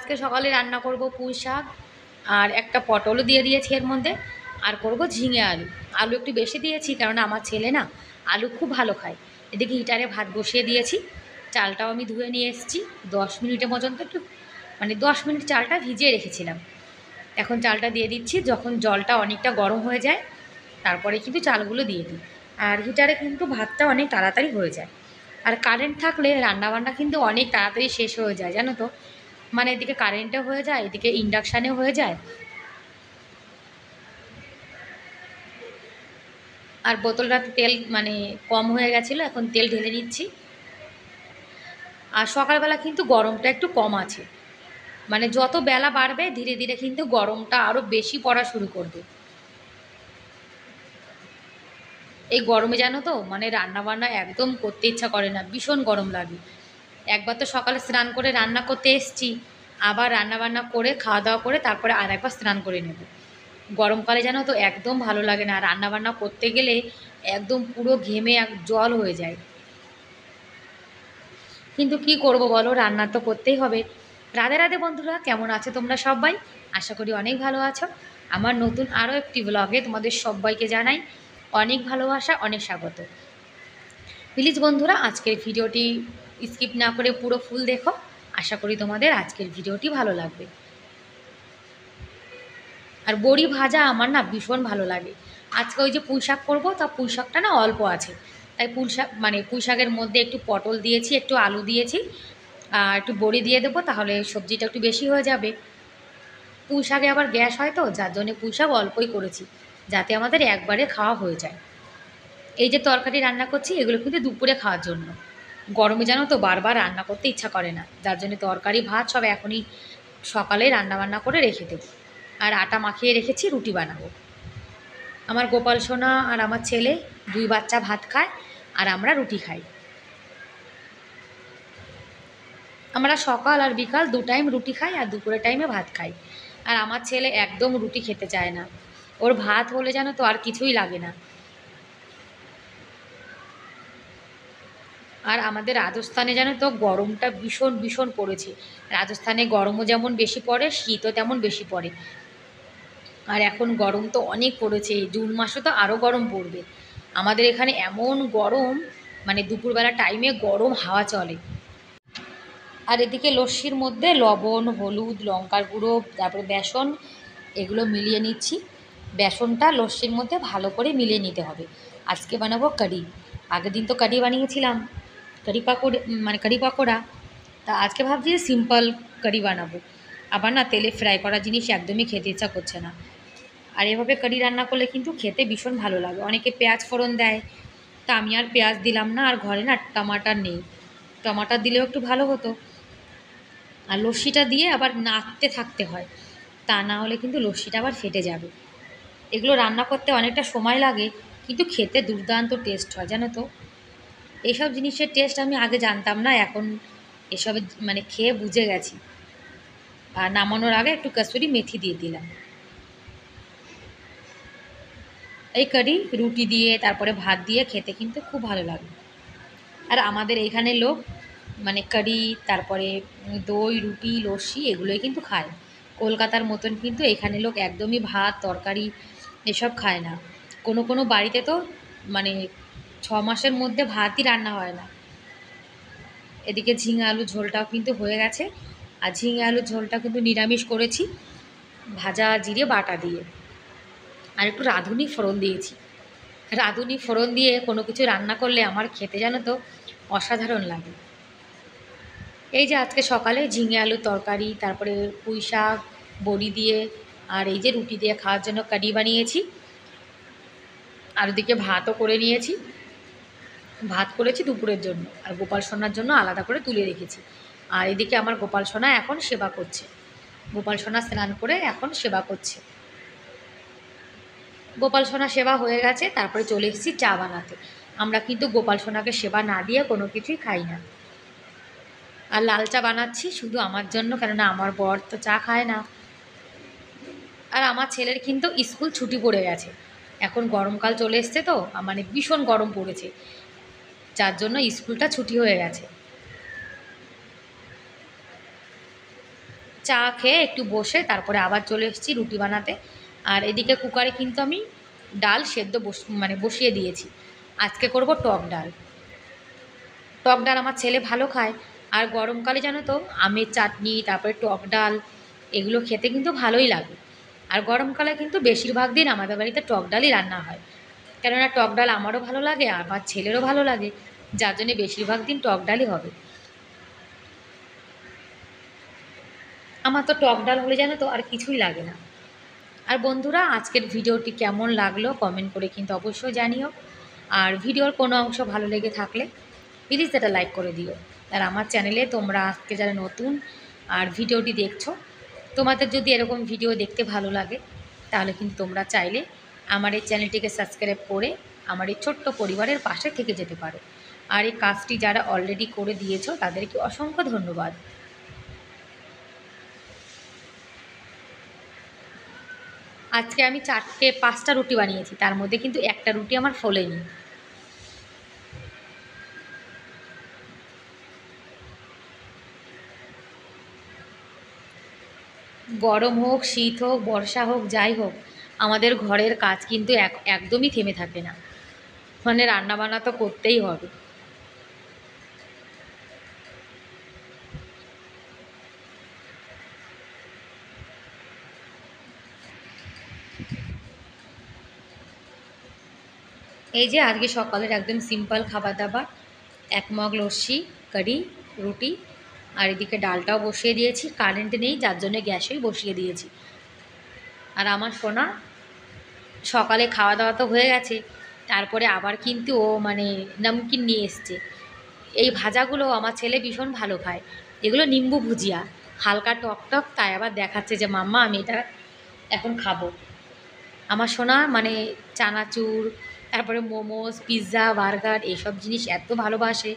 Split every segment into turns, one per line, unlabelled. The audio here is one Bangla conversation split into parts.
আজকে সকালে রান্না করব পুঁই শাক আর একটা পটলও দিয়ে দিয়েছি এর মধ্যে। আর করব ঝিঙে আলু। আলু একটু বেশি দিয়েছি কারণ আমার ছেলে না আলু খুব ভালো খায়। এদিকে হিটারে ভাত বসিয়ে দিয়েছি, চালটাও আমি ধুয়ে নিয়ে এসেছি। 10 মিনিটের পর্যন্ত একটু 10 মিনিট চালটা ভিজিয়ে রেখেছিলাম। এখন চালটা দিয়ে দিচ্ছি, যখন জলটা অনেকটা গরম হয়ে যায় তারপরে কিন্তু চালগুলো দিয়ে দিই। আর হিটারে কিন্তু ভাতটা অনেক তাড়াতাড়ি হয়ে যায়। আর কারেন্ট থাকলে রান্নাবান্না কিন্তু অনেক তাড়াতাড়ি শেষ হয়ে যায়, জানো তো। মানে এদিকে কারেন্টও হয়ে যায়, এদিকে ইন্ডাকশানেও হয়ে যায়। আর বোতলটাতে তেল কম হয়ে গেছিলো, এখন তেল ঢেলে নিচ্ছি। আর সকালবেলা কিন্তু গরমটা একটু কম আছে, যত বেলা বাড়বে ধীরে ধীরে কিন্তু গরমটা আরও বেশি পড়া শুরু করবে। এই গরমে জানো তো রান্না বান্না একদম করতে ইচ্ছা করে না, ভীষণ গরম লাগে। একবার তো সকালে স্নান করে রান্না করতে এসছি, আবার রান্না বান্না করে খাওয়া দাওয়া করে তারপরে আর একবার স্নান করে নেব। গরমকালে জানো তো একদম ভালো লাগে না, রান্না বান্না করতে গেলে একদম পুরো ঘেমে জল হয়ে যায়। কিন্তু কি করব বলো, রান্না তো করতেই হবে। রাধে রাধে বন্ধুরা, কেমন আছো তোমরা সবাই? আশা করি অনেক ভালো আছো। আমার নতুন আরও একটি ব্লগে তোমাদের সবাইকে জানাই অনেক ভালোবাসা, অনেক স্বাগত। প্লিজ বন্ধুরা, আজকের ভিডিওটি স্কিপ না করে পুরো ফুল দেখো। আশা করি তোমাদের আজকের ভিডিওটি ভালো লাগবে। আর বড়ি ভাজা আমার না ভীষণ ভালো লাগে। আজকে ওই যে পুঁই শাক করবো, তা পুঁই শাকটা না অল্প আছে, তাই পুঁই শাকের মধ্যে একটু পটল দিয়েছি, একটু আলু দিয়েছি, আর একটু বড়ি দিয়ে দেবো, তাহলে সবজিটা একটু বেশি হয়ে যাবে। পুঁই শাকে আবার গ্যাস হয় তো, যার জন্যে পুঁই শাক অল্পই করেছি, যাতে আমাদের একবারে খাওয়া হয়ে যায়। এই যে তরকারি রান্না করছি এগুলো কিন্তু দুপুরে খাওয়ার জন্য। গরমে জানো তো বারবার রান্না করতে ইচ্ছা করে না, যার জন্য তরকারি ভাত সব এখনই সকালে রান্নাবান্না করে রেখে দেবো। আর আটা মাখিয়ে রেখেছি, রুটি বানাবো। আমার গোপাল সোনা আর আমার ছেলে, দুই বাচ্চা ভাত খায় আর আমরা রুটি খাই। আমরা সকাল আর বিকাল 2 টাইম রুটি খাই আর দুপুরের টাইমে ভাত খাই। আর আমার ছেলে একদম রুটি খেতে চায় না, ওর ভাত হলে জানো তো আর কিছুই লাগে না। আর আমাদের রাজস্থানে জানো তো গরমটা ভীষণ ভীষণ পড়েছে। রাজস্থানে গরমও যেমন বেশি পড়ে, শীতও তেমন বেশি পড়ে। আর এখন গরম তো অনেক পড়েছে, জুন মাসে তো আরও গরম পড়বে। আমাদের এখানে এমন গরম, দুপুরবেলা টাইমে গরম হাওয়া চলে। আর এদিকে লস্যির মধ্যে লবণ, হলুদ, লঙ্কার গুঁড়ো, তারপরে বেসন, এগুলো মিলিয়ে নিচ্ছি। বেসনটা লস্যির মধ্যে ভালো করে মিলিয়ে নিতে হবে। আজকে বানাবো কারি। আগের দিন তো কারি বানিয়েছিলাম, কারি পাকোড়া। তা আজকে ভাবছি যে সিম্পল কারি বানাবো। আবার না তেলে ফ্রাই করা জিনিস একদমই খেতে ইচ্ছা করছে না। আর এভাবে কারি রান্না করলে কিন্তু খেতে ভীষণ ভালো লাগে। অনেকে পেঁয়াজ ফোড়ন দেয়, তা আমি আর পেঁয়াজ দিলাম না। আর ঘরে না টমাটার নেই, টমাটার দিলেও একটু ভালো হতো। আর লস্যিটা দিয়ে আবার নাড়তে থাকতে হয়, তা না হলে কিন্তু লস্যিটা আবার ফেটে যাবে। এগুলো রান্না করতে অনেকটা সময় লাগে, কিন্তু খেতে দুর্দান্ত টেস্ট হয়, জানো তো। এইসব জিনিসের টেস্ট আমি আগে জানতাম না, এখন এসবের খেয়ে বুঝে গেছি। আর নামানোর আগে একটু কসুরি মেথি দিয়ে দিলাম। এই কারি রুটি দিয়ে তারপরে ভাত দিয়ে খেতে কিন্তু খুব ভালো লাগে। আর আমাদের এইখানে লোক কারি, তারপরে দই, রুটি, লস্যি এগুলোই কিন্তু খায়। কলকাতার মতন কিন্তু এখানে লোক একদমই ভাত তরকারি এসব খায় না। কোনো কোনো বাড়িতে তো 6 মাসের মধ্যে ভাতই রান্না হয় না। এদিকে ঝিঙে আলু ঝোলটাও কিন্তু হয়ে গেছে। আর ঝিঙে আলুর ঝোলটা কিন্তু নিরামিষ করেছি, ভাজা জিরে বাটা দিয়ে। আর একটু রাঁধুনি ফোড়ন দিয়েছি। রাঁধুনি ফোড়ন দিয়ে কোনো কিছু রান্না করলে আমার খেতে জানো তো অসাধারণ লাগে। এই যে আজকে সকালে ঝিঙে আলুর তরকারি, তারপরে পুঁই শাক, বড়ি দিয়ে, আর এই যে রুটি দিয়ে খাওয়ার জন্য কারি বানিয়েছি। আর ওদিকে ভাতও করে নিয়েছি, ভাত করেছি দুপুরের জন্য, আর গোপাল সোনার জন্য আলাদা করে তুলে রেখেছি। আর এদিকে আমার গোপাল সোনা এখন সেবা করছে। গোপাল সোনা স্নান করে এখন সেবা করছে। গোপাল সোনা সেবা হয়ে গেছে, তারপরে চলে এসেছি চা বানাতে। আমরা কিন্তু গোপাল সোনাকে সেবা না দিয়ে কোনো কিছুই খাই না। আর লাল চা বানাচ্ছি শুধু আমার জন্য, কেননা আমার বর তো চা খায় না। আর আমার ছেলের কিন্তু স্কুল ছুটি পড়ে গেছে, এখন গরমকাল চলে এসছে তো, ভীষণ গরম পড়েছে, যার জন্য স্কুলটা ছুটি হয়ে গেছে। চা খেয়ে একটু বসে তারপরে আবার চলে এসেছি রুটি বানাতে। আর এদিকে কুকারে কিন্তু আমি ডাল সেদ্ধ বসিয়ে দিয়েছি। আজকে করব টক ডাল। টক ডাল আমার ছেলে ভালো খায়। আর গরমকালে জানো তো আমের চাটনি, তারপরে টক ডাল, এগুলো খেতে কিন্তু ভালোই লাগে। আর গরমকালে কিন্তু বেশিরভাগ দিন আমাদের বাড়িতে টক ডালই রান্না হয়। কেননা টক ডাল আমারও ভালো লাগে, আমার ছেলেরও ভালো লাগে, যার জন্যে বেশিরভাগ দিন টক ডালই হবে। আমার তো টক ডাল হলে জানো তো আর কিছুই লাগে না। আর বন্ধুরা, আজকের ভিডিওটি কেমন লাগলো কমেন্ট করে কিন্তু অবশ্যই জানিও। আর ভিডিওর কোনো অংশ ভালো লেগে থাকলে প্লিজ এটা লাইক করে দিও। আর আমার চ্যানেলে তোমরা আজকে যারা নতুন আর ভিডিওটি দেখছো, তোমাদের যদি এরকম ভিডিও দেখতে ভালো লাগে তাহলে কিন্তু তোমরা চাইলে আমার এই চ্যানেলটিকে সাবস্ক্রাইব করে আমার এই ছোট্ট পরিবারের পাশে থেকে যেতে পারো। আর এই কাজটি যারা অলরেডি করে দিয়েছো তাদেরকে অসংখ্য ধন্যবাদ। আজকে আমি 4-5টা রুটি বানিয়েছি, তার মধ্যে কিন্তু একটা রুটি আমার ফোলেনি। গরম হোক, শীত হোক, বর্ষা হোক, যাই হোক, আমাদের ঘরের কাজ কিন্তু একদমই থেমে থাকে না। মানে রান্নাবান্না তো করতেই হবে। এই যে আজকে সকালের একদম সিম্পল খাবার দাবার, 1 মগ লস্যি, কারি, রুটি, আর এদিকে ডালটাও বসিয়ে দিয়েছি। কারেন্ট নেই যার জন্য গ্যাসেই বসিয়ে দিয়েছি। আর আমার সোনা সকালে খাওয়া দাওয়া তো হয়ে গেছে, তারপরে আবার কিন্তু ও নমকিন নিয়ে এসছে। এই ভাজাগুলো আমার ছেলে ভীষণ ভালো খায়। এগুলো নিম্বু ভুজিয়া, হালকা টক টক, তাই আবার দেখাচ্ছে যে মাম্মা আমি এটা এখন খাবো। আমার সোনা চানাচুর, তারপরে মোমোস, পিৎজা, বার্গার এসব জিনিস এত ভালোবাসে।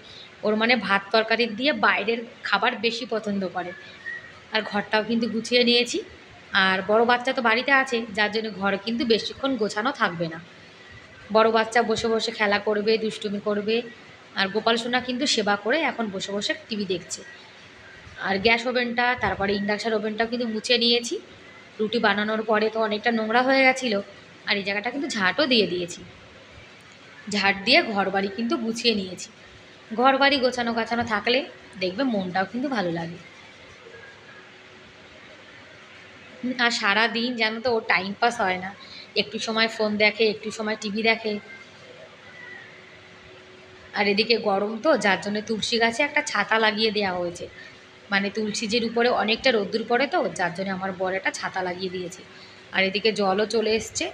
ওর ভাত তরকারি দিয়ে বাইরের খাবার বেশি পছন্দ করে। আর ঘরটাও কিন্তু গুছিয়ে নিয়েছি। আর বড় বাচ্চা তো বাড়িতে আছে, যার জন্য ঘর কিন্তু বেশিক্ষণ গোছানো থাকবে না। বড় বাচ্চা বসে বসে খেলা করবে, দুষ্টুমি করবে। আর গোপাল সোনা কিন্তু সেবা করে এখন বসে বসে টিভি দেখছে। আর গ্যাস ওভেনটা, তারপরে ইন্ডাকশান ওভেনটাও কিন্তু মুছে নিয়েছি। রুটি বানানোর পরে তো অনেকটা নোংরা হয়ে গেছিলো। আর এই জায়গাটা কিন্তু ঝাঁটও দিয়ে দিয়েছি। ঝাঁট দিয়ে ঘরবাড়ি কিন্তু গুছিয়ে নিয়েছি। ঘরবাড়ি গোছানো গাছানো থাকলে দেখবে মনটাও কিন্তু ভালো লাগে। আর সারা দিন জানো তো ওর টাইম পাস হয় না। একটু সময় ফোন দেখে, একটু সময় টিভি দেখে। আর এদিকে গরম তো, যার জন্য তুলসী গাছে একটা ছাতা লাগিয়ে দেওয়া হয়েছে। তুলসীজের উপরে অনেকটা রোদ্দুর পড়ে তো, যার জন্য আমার বর একটা ছাতা লাগিয়ে দিয়েছে। আর এদিকে জলও চলে এসছে।